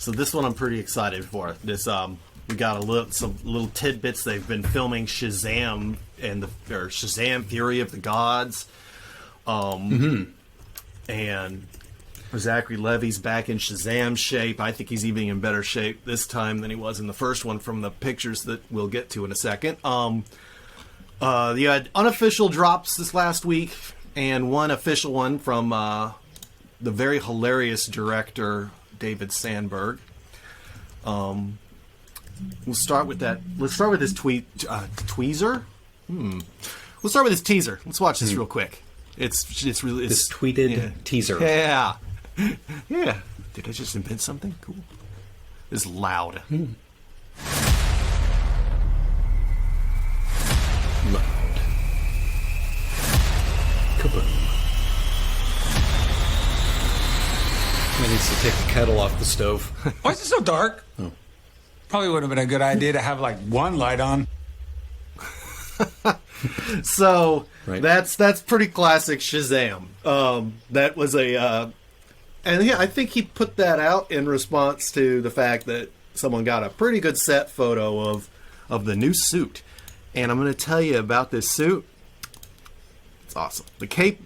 So this one I'm pretty excited for. This we got some little tidbits. They've been filming Shazam and Shazam: Fury of the Gods, and Zachary Levi's back in Shazam shape. I think he's even in better shape this time than he was in the first one from the pictures that we'll get to in a second. You had unofficial drops this last week and one official one from the very hilarious director David Sandberg. We'll start with that. Let's start with this tweezer. Let's start with this teaser. Let's watch this real quick. It's really this tweeted teaser. Yeah, yeah. Did I just invent something cool? It's loud. Loud. Kaboom. I need to take the kettle off the stove. Why is it so dark? Oh. Probably would have been a good idea to have like one light on. So that's pretty classic Shazam. That was and yeah, I think he put that out in response to the fact that someone got a pretty good set photo of the new suit. And I'm going to tell you about this suit. It's awesome. The cape,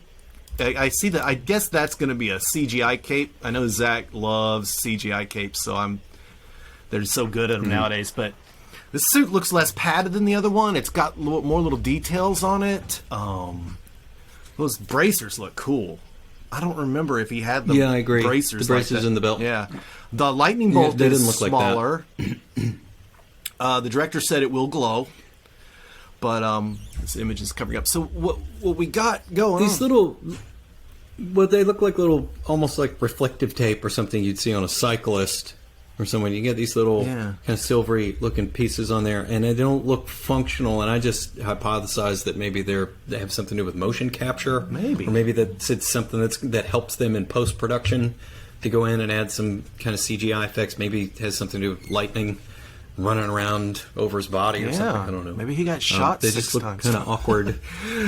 I see that. I guess that's going to be a CGI cape. I know Zach loves CGI capes, so they're so good at them nowadays. But the suit looks less padded than the other one. It's got more little details on it. Those bracers look cool. I don't remember if he had the I agree. bracers. The bracers like in the belt. Yeah. The lightning bolt they is didn't look smaller. Like that. The director said it will glow. But this image is covering up. So what we got going These little... Well, they look like little, almost like reflective tape or something you'd see on a cyclist or someone. You get these little kind of silvery looking pieces on there, and they don't look functional. And I just hypothesized that maybe they have something to do with motion capture, or maybe that's it's something that helps them in post production to go in and add some kind of CGI effects. Maybe it has something to do with lightning running around over his body or something. I don't know. Maybe he got shot. They just look kind of awkward.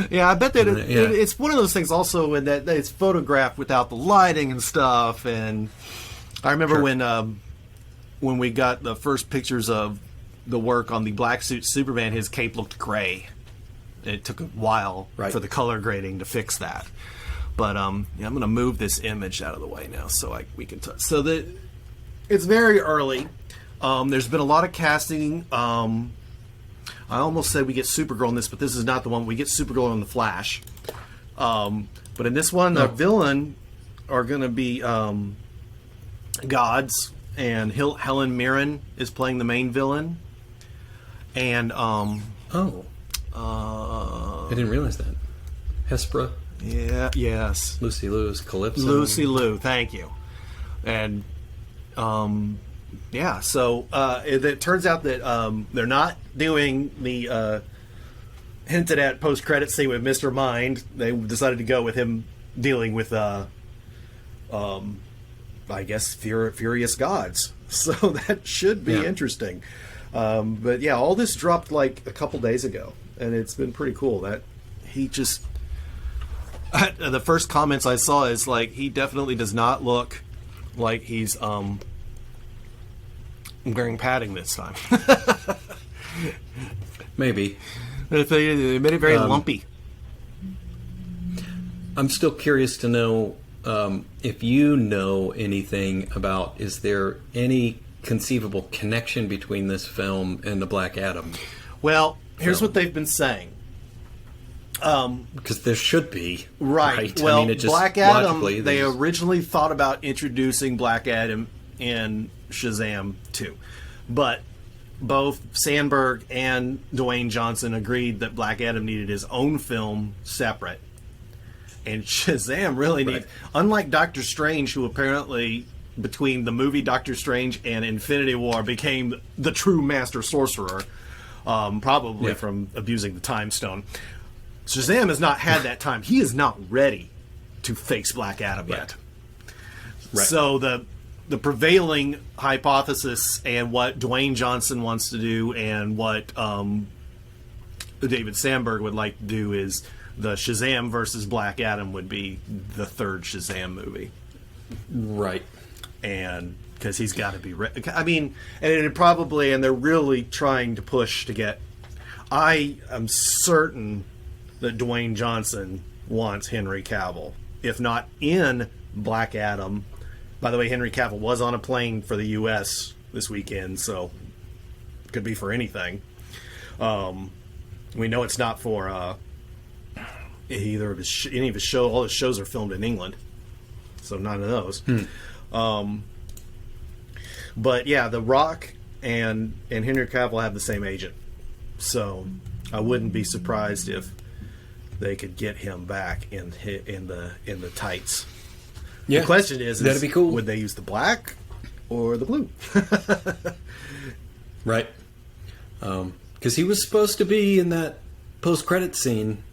Yeah, I bet that it's one of those things also in that it's photographed without the lighting and stuff. And I remember when we got the first pictures of the work on the black suit Superman, his cape looked gray. It took a while for the color grading to fix that. But I'm going to move this image out of the way now so we can touch. So it's very early. There's been a lot of casting. I almost said we get Supergirl in this, but this is not the one. We get Supergirl in The Flash. But in this one, the villain are going to be gods, and Helen Mirren is playing the main villain. And I didn't realize that. Hespera. Yeah. Yes. Lucy Liu's Calypso. Lucy Liu. Thank you. And yeah, so it turns out that they're not doing the hinted at post-credit scene with Mr. Mind. They decided to go with him dealing with, I guess, furious gods. So that should be interesting. But yeah, all this dropped like a couple days ago, and it's been pretty cool. That he just... the first comments I saw is like, he definitely does not look like he's... wearing padding this time. Maybe. They made it very lumpy. I'm still curious to know if you know anything about, is there any conceivable connection between this film and the Black Adam? Well, here's what they've been saying. Because there should be. Right. Well, Black Adam, they originally thought about introducing Black Adam in Shazam 2. But both Sandberg and Dwayne Johnson agreed that Black Adam needed his own film separate. And Shazam really needs... Unlike Doctor Strange, who apparently, between the movie Doctor Strange and Infinity War, became the true master sorcerer, probably from abusing the Time Stone. Shazam has not had that time. He is not ready to face Black Adam yet. So the prevailing hypothesis and what Dwayne Johnson wants to do and what David Sandberg would like to do is the Shazam versus Black Adam would be the third Shazam movie. Right. And because he's got to be. I mean, and they're really trying to push to get. I am certain that Dwayne Johnson wants Henry Cavill, if not in Black Adam. By the way, Henry Cavill was on a plane for the U.S. this weekend, so it could be for anything. We know it's not for either of any of his shows. All his shows are filmed in England, so none of those. But yeah, The Rock and Henry Cavill have the same agent, so I wouldn't be surprised if they could get him back in the tights. Yeah. The question is that'd be cool. Would they use the black or the blue? Right. Because he was supposed to be in that post-credit scene.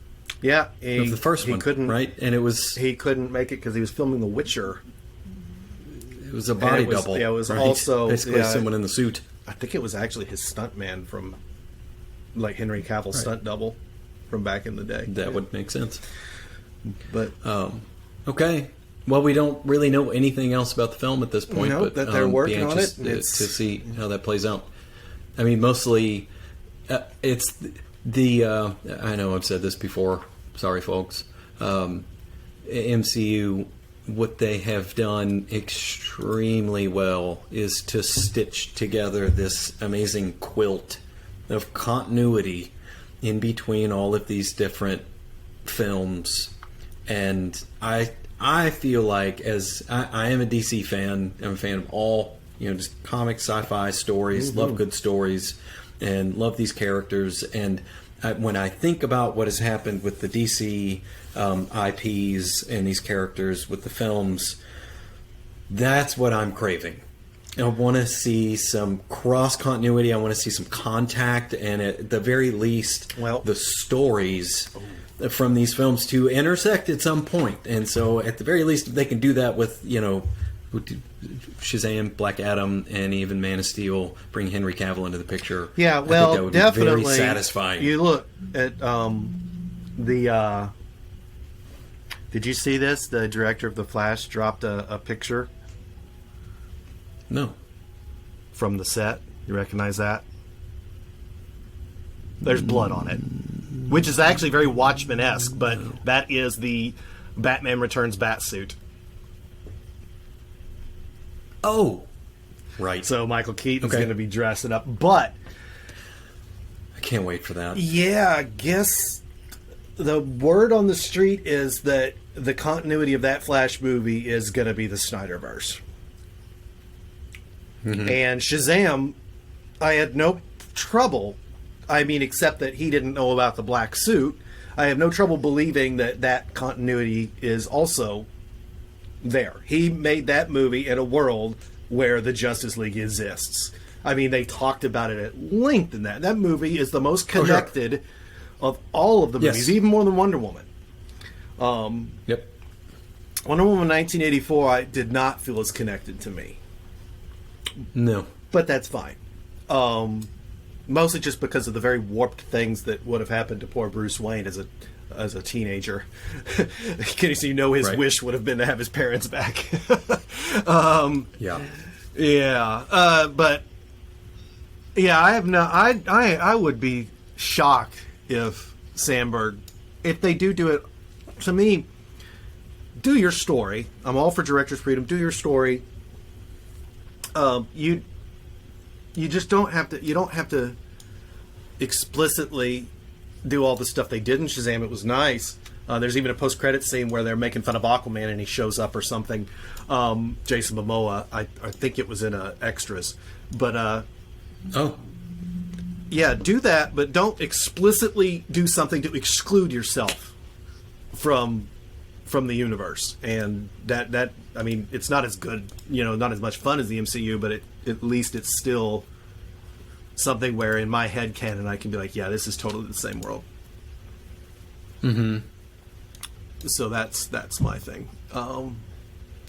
Yeah, of the first one, couldn't, right? And he couldn't make it because he was filming The Witcher. It was a body double. Yeah, it was right? also basically someone in the suit. I think it was actually his stuntman from, like Henry Cavill's stunt double from back in the day. That would make sense. But okay. Well, we don't really know anything else about the film at this point. No, but that they're working on it. To see how that plays out. I mean, mostly it's the I know I've said this before. Sorry, folks. MCU, what they have done extremely well is to stitch together this amazing quilt of continuity in between all of these different films. And I feel like, as I am a DC fan, I'm a fan of all, just comic sci-fi stories, love good stories, and love these characters. And when I think about what has happened with the DC IPs and these characters with the films, that's what I'm craving. I want to see some cross-continuity. I want to see some contact, and at the very least, the stories from these films to intersect at some point. And so at the very least, if they can do that with, Shazam, Black Adam, and even Man of Steel, bring Henry Cavill into the picture. Yeah, well, I think that would definitely be very satisfying. You look at the... did you see this? The director of The Flash dropped a picture. No. From the set. You recognize that? There's blood on it. Which is actually very Watchmen-esque, but that is the Batman Returns Batsuit. Oh. Right. So Michael Keaton's going to be dressing up. But I can't wait for that. Yeah, I guess the word on the street is that the continuity of that Flash movie is going to be the Snyderverse. Mm-hmm. And Shazam, I had no trouble, except that he didn't know about the black suit. I have no trouble believing that continuity is also there. He made that movie in a world where the Justice League exists. They talked about it at length in that. That movie is the most connected of all of the movies, even more than Wonder Woman. Yep. Wonder Woman 1984, I did not feel as connected to me. No. But that's fine. Mostly just because of the very warped things that would have happened to poor Bruce Wayne as a teenager. His wish would have been to have his parents back. I would be shocked if Sandberg, if they do it, to me, do your story. I'm all for director's freedom. Do your story. You just don't have to. You don't have to explicitly do all the stuff they did in Shazam. It was nice. There's even a post-credit scene where they're making fun of Aquaman and he shows up or something. Jason Momoa, I think it was in extras, but yeah, do that, but don't explicitly do something to exclude yourself from the universe. And that it's not as good, not as much fun as the MCU, but at least it's still something where in my head canon I can be like, yeah, this is totally the same world. Mm-hmm. So that's my thing.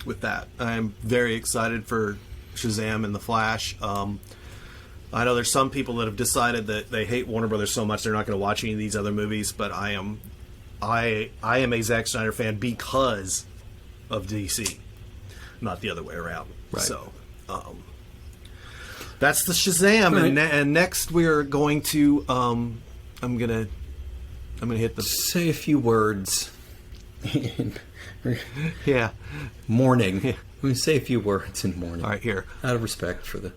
With that, I'm very excited for Shazam and The Flash. I know there's some people that have decided that they hate Warner Brothers so much they're not going to watch any of these other movies, but I am a Zack Snyder fan because of DC, not the other way around. Right. So That's the Shazam, right. And next we're going to. I'm gonna hit the. Say a few words. Yeah. Mourning. Yeah. I'm gonna say a few words in mourning. All right, here. Out of respect for the